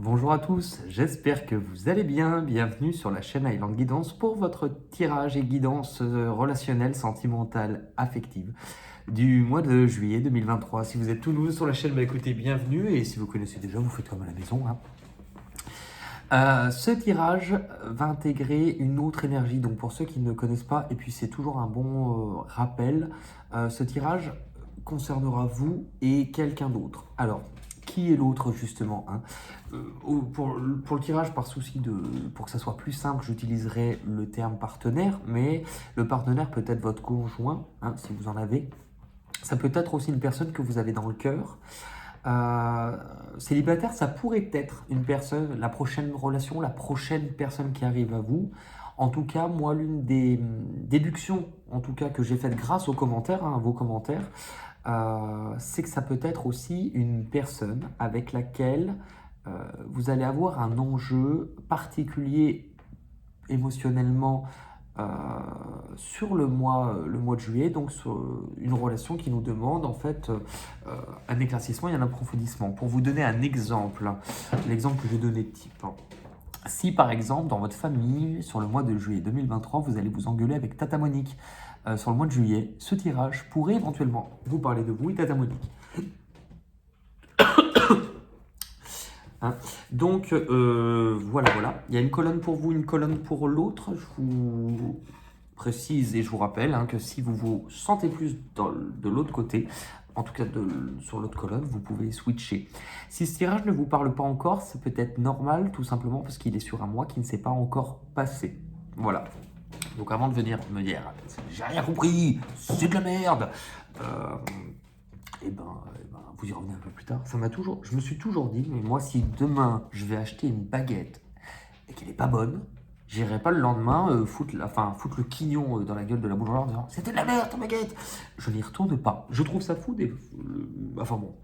Bonjour à tous, j'espère que vous allez bien. Bienvenue sur la chaîne Island Guidance pour votre tirage et guidance relationnelle, sentimentale, affective du mois de juillet 2023. Si vous êtes tout nouveau sur la chaîne, écoutez, bienvenue. Et si vous connaissez déjà, vous faites comme à la maison. Ce tirage va intégrer une autre énergie. Donc pour ceux qui ne connaissent pas, et puis c'est toujours un bon rappel, ce tirage concernera vous et quelqu'un d'autre. Alors, qui est l'autre justement pour le tirage, pour que ça soit plus simple, j'utiliserai le terme partenaire, mais le partenaire peut être votre conjoint, si vous en avez. Ça peut être aussi une personne que vous avez dans le cœur. Célibataire, ça pourrait être une personne, la prochaine relation, la prochaine personne qui arrive à vous. En tout cas, moi, l'une des déductions, en tout cas, que j'ai faites grâce aux commentaires, à vos commentaires, c'est que ça peut être aussi une personne avec laquelle vous allez avoir un enjeu particulier émotionnellement euh, sur le mois de juillet, donc sur une relation qui nous demande en fait un éclaircissement et un approfondissement. Pour vous donner un exemple, l'exemple que j'ai donné de type. Si par exemple dans votre famille, sur le mois de juillet 2023, vous allez vous engueuler avec Tata Monique sur le mois de juillet, ce tirage pourrait éventuellement vous parler de vous et Tata Monique. Donc voilà. Il y a une colonne pour vous, une colonne pour l'autre. Je vous précise et je vous rappelle que si vous vous sentez plus de l'autre côté, en tout cas sur l'autre colonne, vous pouvez switcher. Si ce tirage ne vous parle pas encore, c'est peut-être normal, tout simplement parce qu'il est sur un mois qui ne s'est pas encore passé. Voilà. Donc avant de venir me dire « j'ai rien compris, c'est de la merde vous y revenez un peu plus tard. Je me suis toujours dit, mais moi, si demain je vais acheter une baguette et qu'elle n'est pas bonne, j'irai pas le lendemain foutre le quignon dans la gueule de la boulangère en disant c'était de la merde ta baguette. Je n'y retourne pas. Je trouve ça fou enfin bon.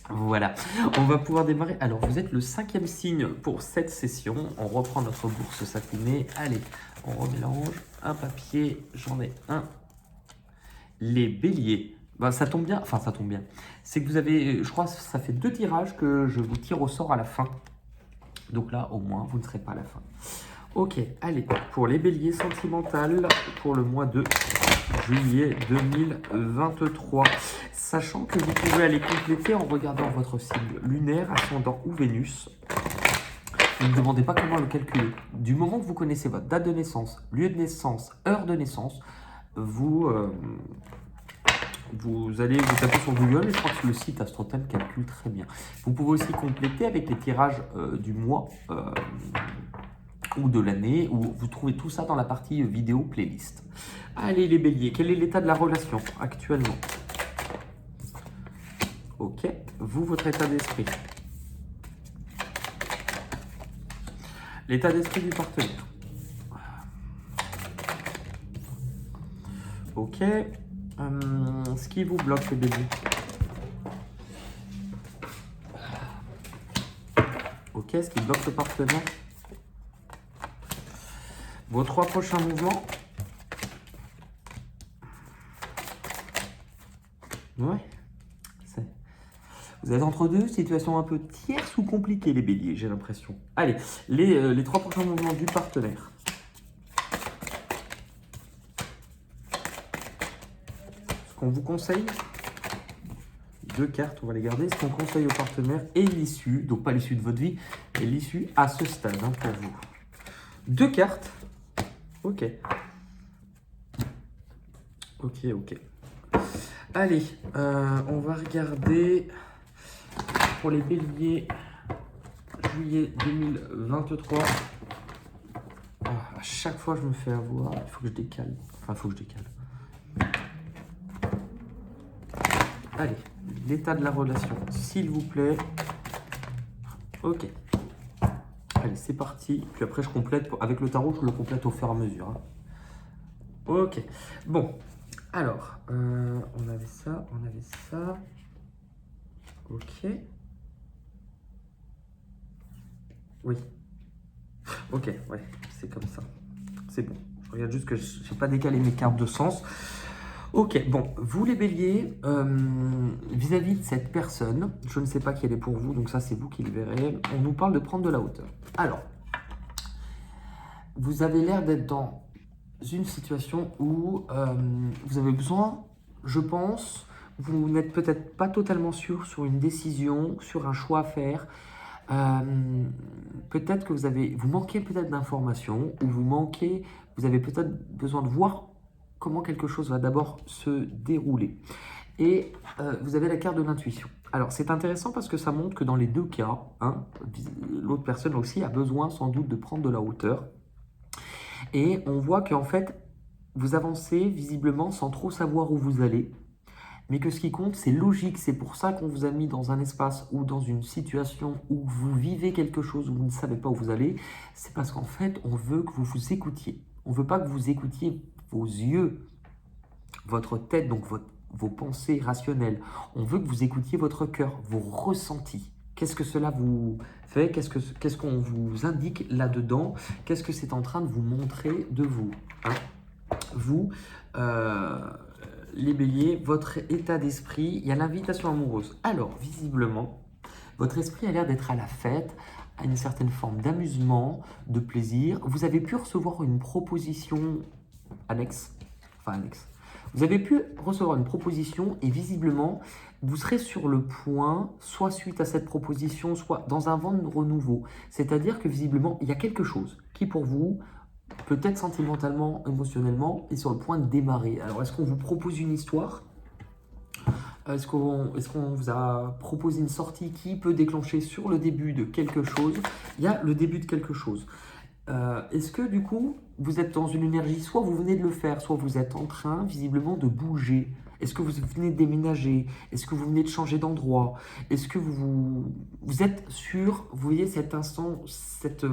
Voilà, on va pouvoir démarrer. Alors, vous êtes le 5e signe pour cette session. On reprend notre bourse satinée. Allez, on remélange. Un papier, j'en ai un. Les béliers. Ça tombe bien, ça tombe bien. C'est que vous avez, je crois que ça fait 2 tirages que je vous tire au sort à la fin. Donc là, au moins, vous ne serez pas à la fin. Ok, allez, pour les béliers sentimentales, pour le mois de juillet 2023. Sachant que vous pouvez aller compléter en regardant votre signe lunaire, ascendant ou Vénus. Ne me demandez pas comment le calculer. Du moment que vous connaissez votre date de naissance, lieu de naissance, heure de naissance, vous allez vous taper sur Google et je crois que le site AstroTime calcule très bien. Vous pouvez aussi compléter avec les tirages du mois ou de l'année, où vous trouvez tout ça dans la partie vidéo playlist. Allez les béliers, quel est l'état de la relation actuellement? Ok, vous, votre état d'esprit. L'état d'esprit du partenaire. Ok, ce qui vous bloque les béliers. Ok, ce qui bloque le partenaire. Vos 3 prochains mouvements. Ouais. Vous êtes entre deux situations un peu tierces ou compliquées, les béliers, j'ai l'impression. Allez, les 3 prochains mouvements du partenaire. Ce qu'on vous conseille, 2 cartes, on va les garder. Ce qu'on conseille au partenaire et l'issue, donc pas l'issue de votre vie, et l'issue à ce stade pour vous. 2 cartes. Ok. Ok. Allez, on va regarder pour les béliers, juillet 2023. À chaque fois, je me fais avoir. Il faut que je décale. Allez, l'état de la relation, s'il vous plaît. Ok. Allez, c'est parti. Puis après, je complète. Avec le tarot, je le complète au fur et à mesure. Ok. Bon. Alors, on avait ça. Ok. Oui. Ok, ouais, c'est comme ça. C'est bon. Je regarde juste que je n'ai pas décalé mes cartes de sens. Ok, bon, vous les béliers, vis-à-vis de cette personne, je ne sais pas qui elle est pour vous, donc ça c'est vous qui le verrez, on nous parle de prendre de la hauteur. Alors, vous avez l'air d'être dans une situation où vous avez besoin, je pense, vous n'êtes peut-être pas totalement sûr sur une décision, sur un choix à faire. Peut-être que vous manquez peut-être d'informations ou vous avez peut-être besoin de voir comment quelque chose va d'abord se dérouler. Et vous avez la carte de l'intuition. Alors c'est intéressant parce que ça montre que dans les deux cas, hein, l'autre personne aussi a besoin sans doute de prendre de la hauteur. Et on voit qu'en fait, vous avancez visiblement sans trop savoir où vous allez, mais que ce qui compte, c'est logique. C'est pour ça qu'on vous a mis dans un espace ou dans une situation où vous vivez quelque chose où vous ne savez pas où vous allez. C'est parce qu'en fait, on veut que vous vous écoutiez. On ne veut pas que vous écoutiez vos yeux, votre tête, donc vos pensées rationnelles. On veut que vous écoutiez votre cœur, vos ressentis. Qu'est-ce que cela vous fait? Qu'est-ce qu'on vous indique là-dedans? Qu'est-ce que c'est en train de vous montrer de vous, hein? Vous, les béliers, votre état d'esprit, il y a l'invitation amoureuse. Alors, visiblement, votre esprit a l'air d'être à la fête, à une certaine forme d'amusement, de plaisir. Vous avez pu recevoir une proposition annexe. Vous avez pu recevoir une proposition et visiblement, vous serez sur le point, soit suite à cette proposition, soit dans un vent de renouveau. C'est-à-dire que visiblement, il y a quelque chose qui pour vous, peut-être sentimentalement, émotionnellement, est sur le point de démarrer. Alors, est-ce qu'on vous propose une histoire? Est-ce qu'on vous a proposé une sortie qui peut déclencher sur le début de quelque chose? Il y a le début de quelque chose. Est-ce que du coup, vous êtes dans une énergie, soit vous venez de le faire, soit vous êtes en train visiblement de bouger? Est-ce que vous venez de déménager? Est-ce que vous venez de changer d'endroit? Est-ce que vous êtes sur, vous voyez cet instant, cette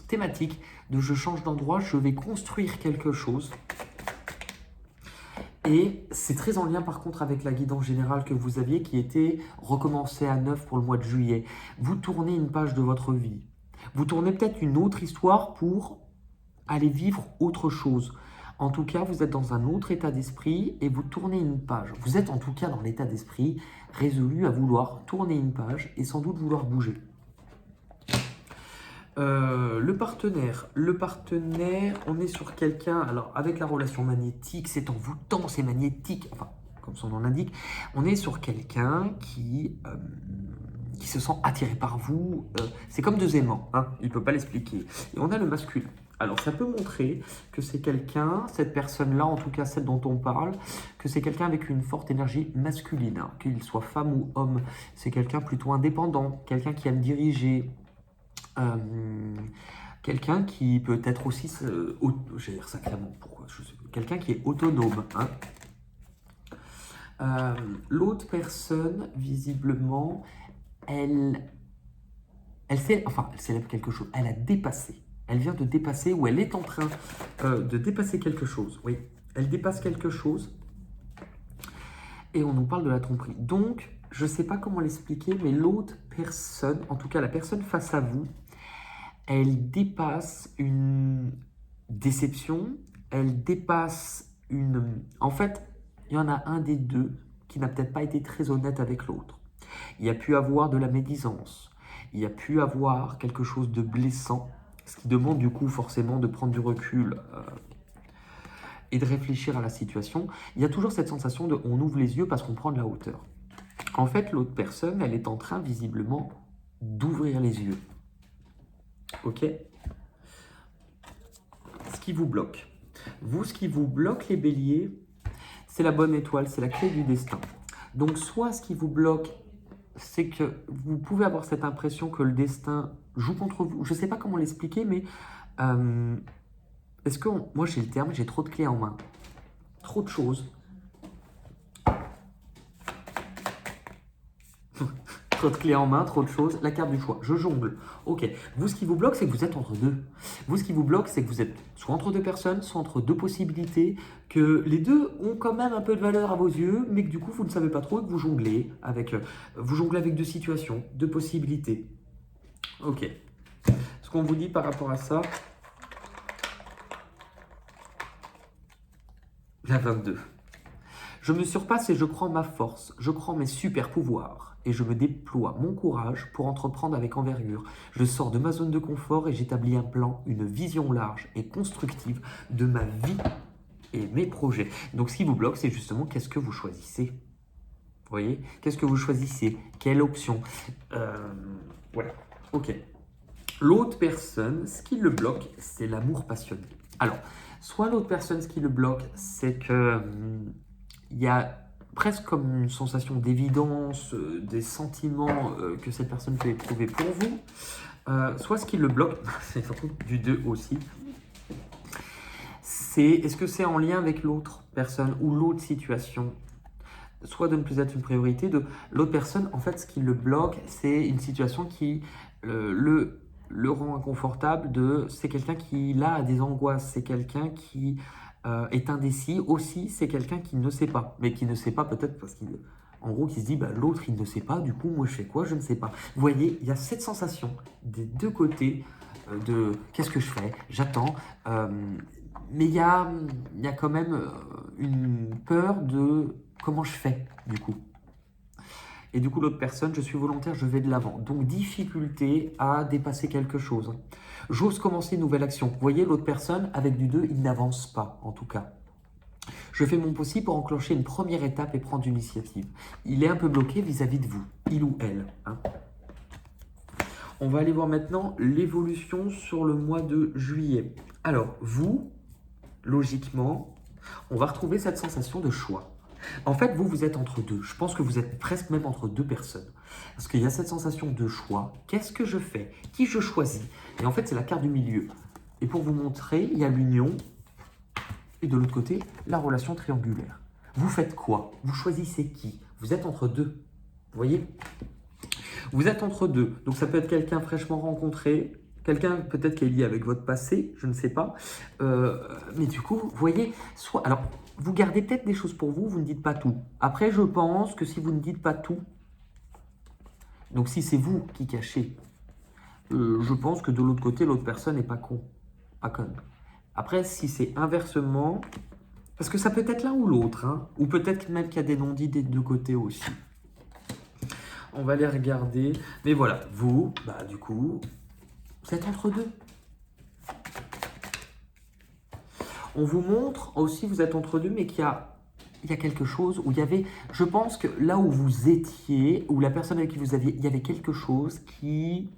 thématique de je change d'endroit, je vais construire quelque chose? Et c'est très en lien par contre avec la guidance générale que vous aviez qui était recommencer à neuf pour le mois de juillet. Vous tournez une page de votre vie. Vous tournez peut-être une autre histoire pour aller vivre autre chose. En tout cas, vous êtes dans un autre état d'esprit et vous tournez une page. Vous êtes en tout cas dans l'état d'esprit résolu à vouloir tourner une page et sans doute vouloir bouger. Le partenaire, on est sur quelqu'un, alors avec la relation magnétique, c'est envoûtant, c'est magnétique, enfin, comme son nom l'indique, on est sur quelqu'un qui se sent attiré par vous, c'est comme deux aimants, hein, il ne peut pas l'expliquer. Et on a le masculin. Alors ça peut montrer que c'est quelqu'un, cette personne-là, en tout cas celle dont on parle, que c'est quelqu'un avec une forte énergie masculine, hein, qu'il soit femme ou homme, c'est quelqu'un plutôt indépendant, quelqu'un qui aime diriger, quelqu'un qui peut être aussi, j'ai dire sacrément, pourquoi je sais pas, quelqu'un qui est autonome, hein. L'autre personne, visiblement, elle célèbre quelque chose, elle a dépassé, elle vient de dépasser, ou elle est en train de dépasser quelque chose, oui, elle dépasse quelque chose, et on nous parle de la tromperie. Donc, je ne sais pas comment l'expliquer, mais l'autre personne, en tout cas la personne face à vous, elle dépasse une déception, elle dépasse une... En fait, il y en a un des deux qui n'a peut-être pas été très honnête avec l'autre. Il y a pu avoir de la médisance, il y a pu avoir quelque chose de blessant, ce qui demande du coup forcément de prendre du recul et de réfléchir à la situation. Il y a toujours cette sensation de on ouvre les yeux parce qu'on prend de la hauteur. En fait, l'autre personne, elle est en train visiblement d'ouvrir les yeux. Ok? Ce qui vous bloque. Vous, ce qui vous bloque, les béliers, c'est la bonne étoile, c'est la clé du destin. Donc, soit ce qui vous bloque, c'est que vous pouvez avoir cette impression que le destin joue contre vous. Je ne sais pas comment l'expliquer, mais est-ce que, moi j'ai le terme, j'ai trop de clés en main. Trop de choses. Trop de clés en main, trop de choses, la carte du choix, je jongle. Ok, vous ce qui vous bloque, c'est que vous êtes entre deux. Vous ce qui vous bloque, c'est que vous êtes soit entre deux personnes, soit entre deux possibilités, que les deux ont quand même un peu de valeur à vos yeux, mais que du coup vous ne savez pas trop et que vous jonglez avec deux situations, deux possibilités. Ok, ce qu'on vous dit par rapport à ça, la 22. Je me surpasse et je crois en ma force, je crois en mes super pouvoirs et je me déploie mon courage pour entreprendre avec envergure. Je sors de ma zone de confort et j'établis un plan, une vision large et constructive de ma vie et mes projets. Donc ce qui vous bloque, c'est justement qu'est-ce que vous choisissez. Vous voyez? Qu'est-ce que vous choisissez? Quelle option? Voilà, ok. L'autre personne, ce qui le bloque, c'est l'amour passionné. Alors, soit l'autre personne, ce qui le bloque, c'est que il y a presque comme une sensation d'évidence, des sentiments que cette personne peut éprouver pour vous. Soit ce qui le bloque, c'est surtout du 2 aussi, c'est est-ce que c'est en lien avec l'autre personne ou l'autre situation? Soit de ne plus être une priorité de l'autre personne. En fait, ce qui le bloque, c'est une situation qui le rend inconfortable. C'est quelqu'un qui là a des angoisses, c'est quelqu'un qui est indécis. Aussi, c'est quelqu'un qui ne sait pas, mais qui ne sait pas peut-être parce qu'en gros, qui se dit, bah, l'autre, il ne sait pas, du coup, moi, je fais quoi? Je ne sais pas. Vous voyez, il y a cette sensation des deux côtés de qu'est-ce que je fais? J'attends. Mais il y a quand même une peur de comment je fais, du coup. Et du coup, l'autre personne, je suis volontaire, je vais de l'avant. Donc, difficulté à dépasser quelque chose. J'ose commencer une nouvelle action. Vous voyez, l'autre personne, avec du 2, il n'avance pas, en tout cas. Je fais mon possible pour enclencher une première étape et prendre l'initiative. Il est un peu bloqué vis-à-vis de vous, il ou elle. Hein. On va aller voir maintenant l'évolution sur le mois de juillet. Alors, vous, logiquement, on va retrouver cette sensation de choix. En fait, vous êtes entre deux. Je pense que vous êtes presque même entre deux personnes. Parce qu'il y a cette sensation de choix. Qu'est-ce que je fais? Qui je choisis? Et en fait, c'est la carte du milieu. Et pour vous montrer, il y a l'union. Et de l'autre côté, la relation triangulaire. Vous faites quoi? Vous choisissez qui? Vous êtes entre deux. Vous voyez? Vous êtes entre deux. Donc ça peut être quelqu'un fraîchement rencontré, quelqu'un peut-être qui est lié avec votre passé, je ne sais pas. Mais du coup, vous voyez, alors, vous gardez peut-être des choses pour vous, vous ne dites pas tout. Après, je pense que si vous ne dites pas tout, donc si c'est vous qui cachez, je pense que de l'autre côté, l'autre personne n'est pas con, pas conne. Après, si c'est inversement, parce que ça peut être l'un ou l'autre, hein, ou peut-être même qu'il y a des non-dits des deux côtés aussi. On va les regarder. Mais voilà, vous, bah du coup, vous êtes entre deux. On vous montre aussi, vous êtes entre deux, mais qu'il y a quelque chose où il y avait, je pense que là où vous étiez, où la personne avec qui vous aviez, il y avait quelque chose qui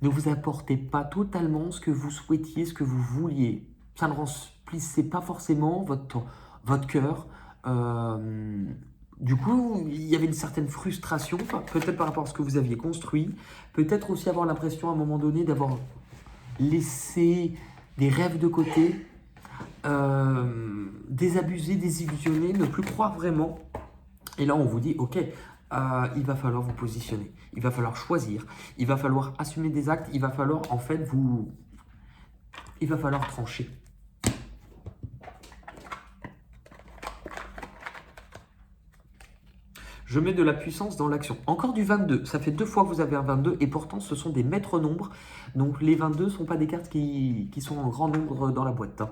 ne vous apportait pas totalement ce que vous souhaitiez, ce que vous vouliez. Ça ne remplissait pas forcément votre cœur. Du coup, il y avait une certaine frustration, peut-être par rapport à ce que vous aviez construit, peut-être aussi avoir l'impression à un moment donné d'avoir laissé des rêves de côté, désabusé, désillusionné, ne plus croire vraiment. Et là, on vous dit, ok, il va falloir vous positionner, il va falloir choisir, il va falloir assumer des actes, il va falloir en fait il va falloir trancher. Je mets de la puissance dans l'action. Encore du 22. Ça fait 2 fois que vous avez un 22 et pourtant ce sont des maîtres nombres. Donc les 22 ne sont pas des cartes qui sont en grand nombre dans la boîte.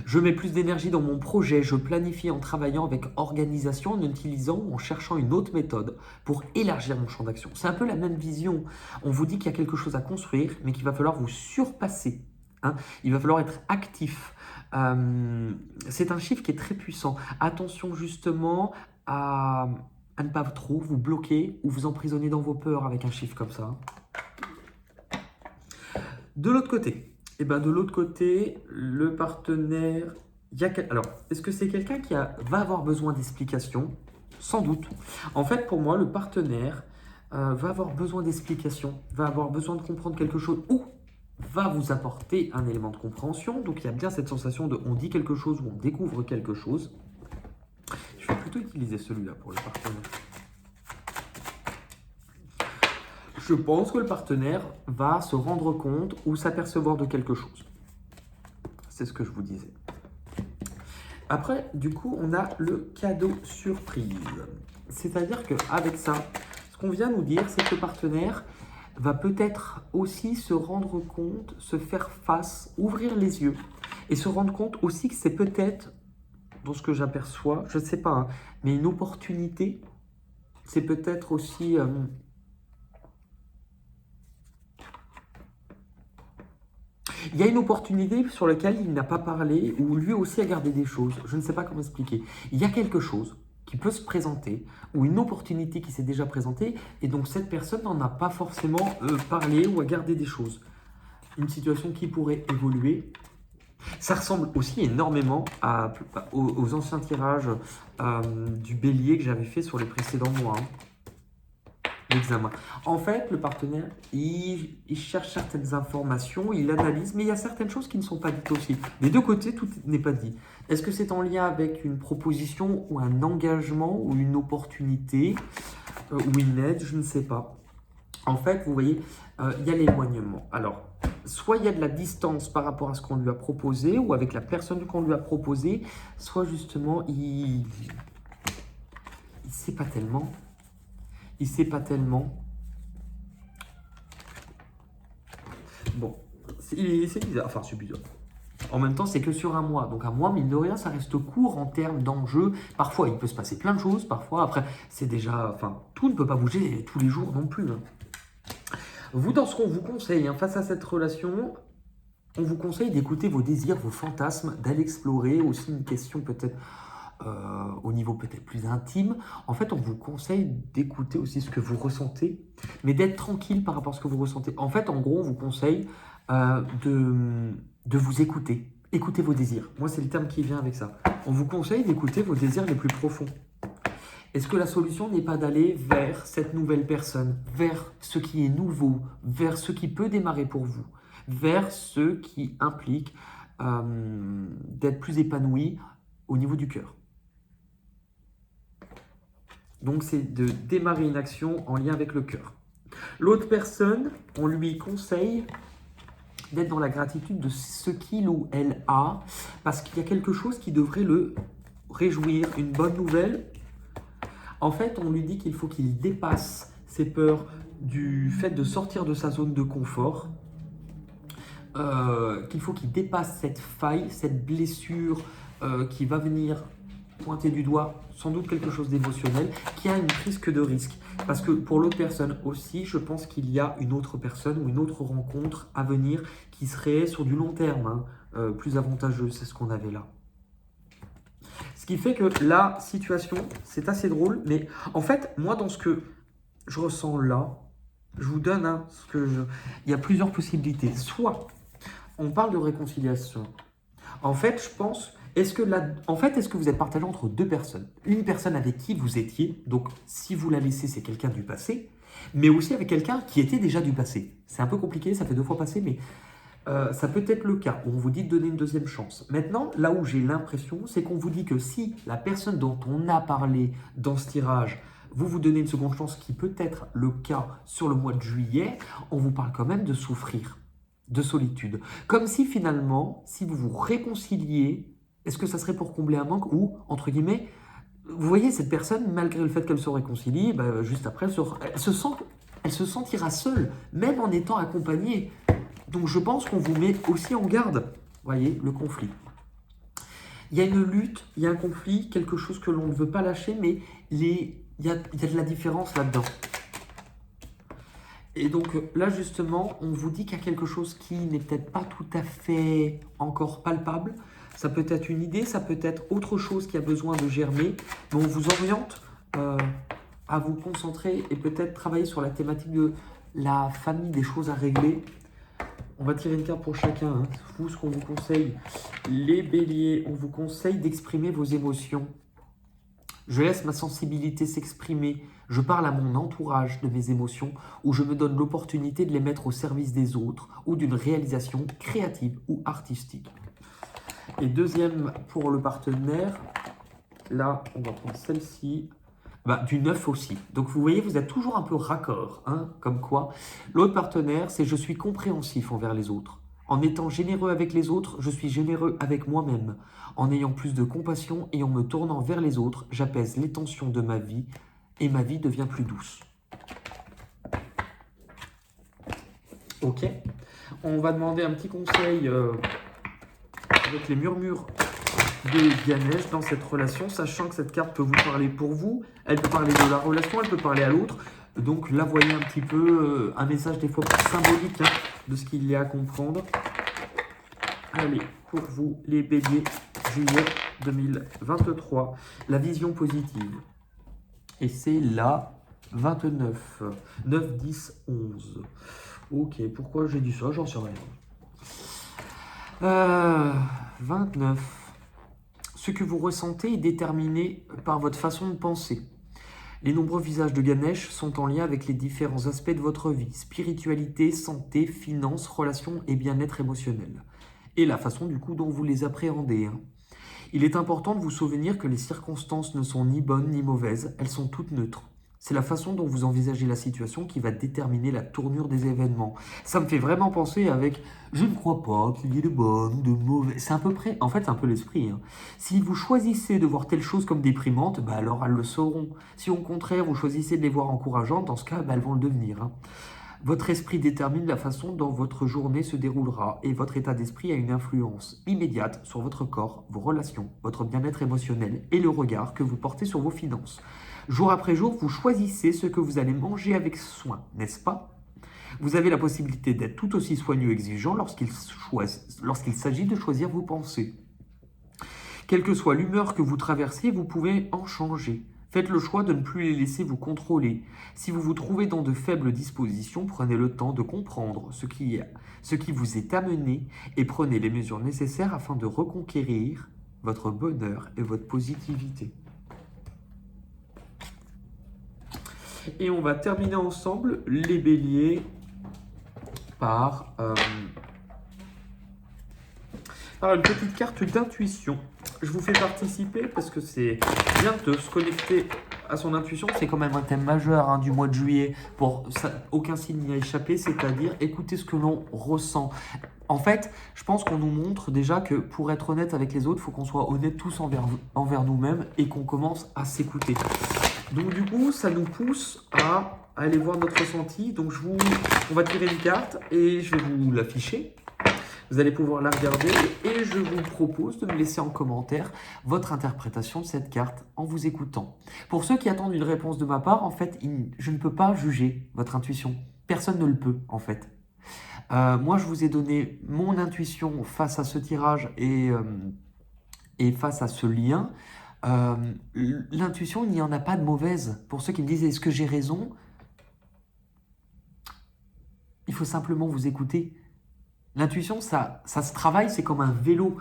Je mets plus d'énergie dans mon projet. Je planifie en travaillant avec organisation, en utilisant ou en cherchant une autre méthode pour élargir mon champ d'action. C'est un peu la même vision. On vous dit qu'il y a quelque chose à construire, mais qu'il va falloir vous surpasser. Hein. Il va falloir être actif. C'est un chiffre qui est très puissant. Attention justement à ne pas trop vous bloquer ou vous emprisonner dans vos peurs avec un chiffre comme ça. De l'autre côté, le partenaire, alors, est-ce que c'est quelqu'un qui va avoir besoin d'explications? Sans doute. En fait, pour moi, le partenaire va avoir besoin d'explications, va avoir besoin de comprendre quelque chose ou va vous apporter un élément de compréhension. Donc, il y a bien cette sensation de on dit quelque chose ou on découvre quelque chose. Je vais plutôt utiliser celui-là pour le partenaire. Je pense que le partenaire va se rendre compte ou s'apercevoir de quelque chose. C'est ce que je vous disais. Après, du coup, on a le cadeau surprise. C'est-à-dire qu'avec ça, ce qu'on vient nous dire, c'est que le partenaire va peut-être aussi se rendre compte, se faire face, ouvrir les yeux et se rendre compte aussi que c'est peut-être dans ce que j'aperçois, je ne sais pas, hein, mais une opportunité, c'est peut-être aussi... il y a une opportunité sur laquelle il n'a pas parlé, ou lui aussi a gardé des choses. Je ne sais pas comment expliquer. Il y a quelque chose qui peut se présenter, ou une opportunité qui s'est déjà présentée, et donc cette personne n'en a pas forcément parlé ou a gardé des choses. Une situation qui pourrait évoluer. Ça ressemble aussi énormément aux anciens tirages du bélier que j'avais fait sur les précédents mois. L'examen. En fait, le partenaire, il cherche certaines informations, il analyse, mais il y a certaines choses qui ne sont pas dites aussi. Des deux côtés, tout n'est pas dit. Est-ce que c'est en lien avec une proposition ou un engagement ou une opportunité ou une aide? Je ne sais pas. En fait, vous voyez, il y a l'éloignement. Alors, soit il y a de la distance par rapport à ce qu'on lui a proposé ou avec la personne qu'on lui a proposé, soit justement, il ne sait pas tellement. Il sait pas tellement. Bon, c'est bizarre. Enfin, c'est bizarre. En même temps, c'est que sur un mois. Donc un mois, mine de rien, ça reste court en termes d'enjeux. Parfois, il peut se passer plein de choses. Parfois, après, c'est déjà... Enfin, tout ne peut pas bouger tous les jours non plus. Hein. Vous, dans ce qu'on vous conseille, hein, face à cette relation, on vous conseille d'écouter vos désirs, vos fantasmes, d'aller explorer. Aussi une question peut-être... au niveau peut-être plus intime, en fait, on vous conseille d'écouter aussi ce que vous ressentez, mais d'être tranquille par rapport à ce que vous ressentez. En fait, en gros, on vous conseille de vous écouter. Écoutez vos désirs. Moi, c'est le terme qui vient avec ça. On vous conseille d'écouter vos désirs les plus profonds. Est-ce que la solution n'est pas d'aller vers cette nouvelle personne, vers ce qui est nouveau, vers ce qui peut démarrer pour vous, vers ce qui implique d'être plus épanoui au niveau du cœur? Donc, c'est de démarrer une action en lien avec le cœur. L'autre personne, on lui conseille d'être dans la gratitude de ce qu'il ou elle a, parce qu'il y a quelque chose qui devrait le réjouir, une bonne nouvelle. En fait, on lui dit qu'il faut qu'il dépasse ses peurs du fait de sortir de sa zone de confort, qu'il faut qu'il dépasse cette faille, cette blessure qui va venir pointer du doigt sans doute quelque chose d'émotionnel, qui a une prise que de risque. Parce que pour l'autre personne aussi, je pense qu'il y a une autre personne ou une autre rencontre à venir qui serait sur du long terme, hein, plus avantageuse. C'est ce qu'on avait là. Ce qui fait que la situation, c'est assez drôle, mais en fait, moi, dans ce que je ressens là, je vous donne il y a plusieurs possibilités. Soit on parle de réconciliation. En fait, je pense... Est-ce que vous êtes partagé entre deux personnes? Une personne avec qui vous étiez, donc si vous la laissez, c'est quelqu'un du passé, mais aussi avec quelqu'un qui était déjà du passé. C'est un peu compliqué, ça fait 2 fois passé, mais ça peut être le cas où on vous dit de donner une deuxième chance. Maintenant, là où j'ai l'impression, c'est qu'on vous dit que si la personne dont on a parlé dans ce tirage, vous donnez une seconde chance, qui peut être le cas sur le mois de juillet, on vous parle quand même de souffrir, de solitude. Comme si finalement, si vous vous réconciliez, est-ce que ça serait pour combler un manque ou, entre guillemets, vous voyez, cette personne, malgré le fait qu'elle se réconcilie, juste après, elle se sentira seule, même en étant accompagnée. Donc je pense qu'on vous met aussi en garde. Vous voyez, le conflit. Il y a une lutte, il y a un conflit, quelque chose que l'on ne veut pas lâcher, mais il y a de la différence là-dedans. Et donc là, justement, on vous dit qu'il y a quelque chose qui n'est peut-être pas tout à fait encore palpable. Ça peut être une idée, ça peut être autre chose qui a besoin de germer. Mais on vous oriente à vous concentrer et peut-être travailler sur la thématique de la famille, des choses à régler. On va tirer une carte pour chacun. Hein. Vous, ce qu'on vous conseille, les béliers, on vous conseille d'exprimer vos émotions. Je laisse ma sensibilité s'exprimer. Je parle à mon entourage de mes émotions ou je me donne l'opportunité de les mettre au service des autres ou d'une réalisation créative ou artistique. Et deuxième pour le partenaire, là, on va prendre celle-ci. Du 9 aussi. Donc vous voyez, vous êtes toujours un peu raccord, hein, comme quoi. L'autre partenaire, c'est je suis compréhensif envers les autres. En étant généreux avec les autres, je suis généreux avec moi-même. En ayant plus de compassion et en me tournant vers les autres, j'apaise les tensions de ma vie et ma vie devient plus douce. Ok. On va demander un petit conseil avec les murmures de Ganesh dans cette relation, sachant que cette carte peut vous parler pour vous, elle peut parler de la relation, elle peut parler à l'autre. Donc là, voyez un petit peu un message des fois plus symbolique hein, de ce qu'il y a à comprendre. Allez, pour vous, les béliers, juillet 2023, la vision positive. Et c'est la 29, 9, 10, 11. Ok, pourquoi j'ai dit ça? J'en sais rien. 29. Ce que vous ressentez est déterminé par votre façon de penser. Les nombreux visages de Ganesh sont en lien avec les différents aspects de votre vie, spiritualité, santé, finances, relations et bien-être émotionnel. Et la façon du coup dont vous les appréhendez. Hein. Il est important de vous souvenir que les circonstances ne sont ni bonnes ni mauvaises, elles sont toutes neutres. C'est la façon dont vous envisagez la situation qui va déterminer la tournure des événements. Ça me fait vraiment penser avec « je ne crois pas qu'il y ait de bonnes ou de mauvaises ». C'est à peu près, en fait, c'est un peu l'esprit. Hein. Si vous choisissez de voir telle chose comme déprimante, bah alors elles le seront. Si au contraire, vous choisissez de les voir encourageantes, dans ce cas, bah elles vont le devenir. Hein. Votre esprit détermine la façon dont votre journée se déroulera et votre état d'esprit a une influence immédiate sur votre corps, vos relations, votre bien-être émotionnel et le regard que vous portez sur vos finances. Jour après jour, vous choisissez ce que vous allez manger avec soin, n'est-ce pas? Vous avez la possibilité d'être tout aussi soigneux et exigeant lorsqu'il s'agit de choisir vos pensées. Quelle que soit l'humeur que vous traversez, vous pouvez en changer. Faites le choix de ne plus les laisser vous contrôler. Si vous vous trouvez dans de faibles dispositions, prenez le temps de comprendre ce qui vous est amené et prenez les mesures nécessaires afin de reconquérir votre bonheur et votre positivité. Et on va terminer ensemble les béliers par une petite carte d'intuition. Je vous fais participer parce que c'est bien de se connecter à son intuition. C'est quand même un thème majeur hein, du mois de juillet pour ça, aucun signe n'y a échappé, c'est-à-dire écouter ce que l'on ressent. En fait, je pense qu'on nous montre déjà que pour être honnête avec les autres, il faut qu'on soit honnête tous envers nous-mêmes et qu'on commence à s'écouter. Donc du coup, ça nous pousse à aller voir notre ressenti. Donc on va tirer une carte et je vais vous l'afficher. Vous allez pouvoir la regarder et je vous propose de me laisser en commentaire votre interprétation de cette carte en vous écoutant. Pour ceux qui attendent une réponse de ma part, en fait, je ne peux pas juger votre intuition. Personne ne le peut, en fait. Moi, je vous ai donné mon intuition face à ce tirage et face à ce lien. L'intuition, il n'y en a pas de mauvaise. Pour ceux qui me disent, est-ce que j'ai raison? Il faut simplement vous écouter. L'intuition, ça se travaille, c'est comme un vélo.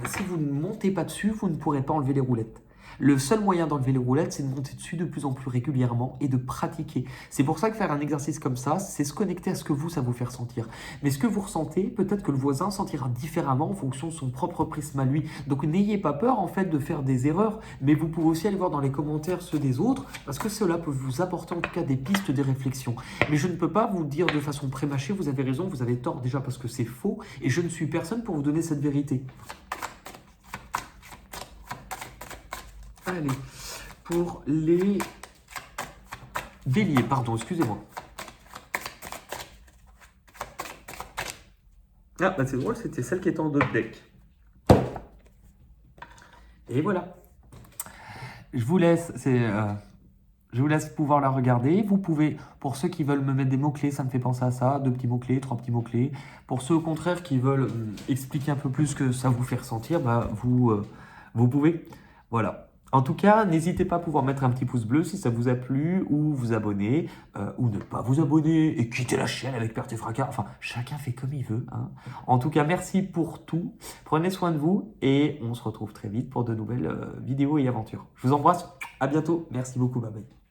Si vous ne montez pas dessus, vous ne pourrez pas enlever les roulettes. Le seul moyen d'enlever les roulettes, c'est de monter dessus de plus en plus régulièrement et de pratiquer. C'est pour ça que faire un exercice comme ça, c'est se connecter à ce que ça vous fait ressentir. Mais ce que vous ressentez, peut-être que le voisin sentira différemment en fonction de son propre prisme à lui. Donc n'ayez pas peur en fait de faire des erreurs, mais vous pouvez aussi aller voir dans les commentaires ceux des autres, parce que cela peut vous apporter en tout cas des pistes, des réflexions. Mais je ne peux pas vous dire de façon prémâchée, vous avez raison, vous avez tort déjà parce que c'est faux, et je ne suis personne pour vous donner cette vérité. Allez, pour les béliers, pardon, excusez-moi. Ah, bah c'est drôle, c'était celle qui était en d'autres deck. Et voilà. Je vous laisse pouvoir la regarder. Vous pouvez, pour ceux qui veulent me mettre des mots-clés, ça me fait penser à ça, 2 petits mots-clés, 3 petits mots-clés. Pour ceux au contraire qui veulent expliquer un peu plus ce que ça vous fait ressentir, bah, vous pouvez. Voilà. En tout cas, n'hésitez pas à pouvoir mettre un petit pouce bleu si ça vous a plu, ou vous abonner, ou ne pas vous abonner et quitter la chaîne avec perte et fracas. Enfin, chacun fait comme il veut. Hein. En tout cas, merci pour tout. Prenez soin de vous et on se retrouve très vite pour de nouvelles vidéos et aventures. Je vous embrasse. À bientôt. Merci beaucoup. Bye bye.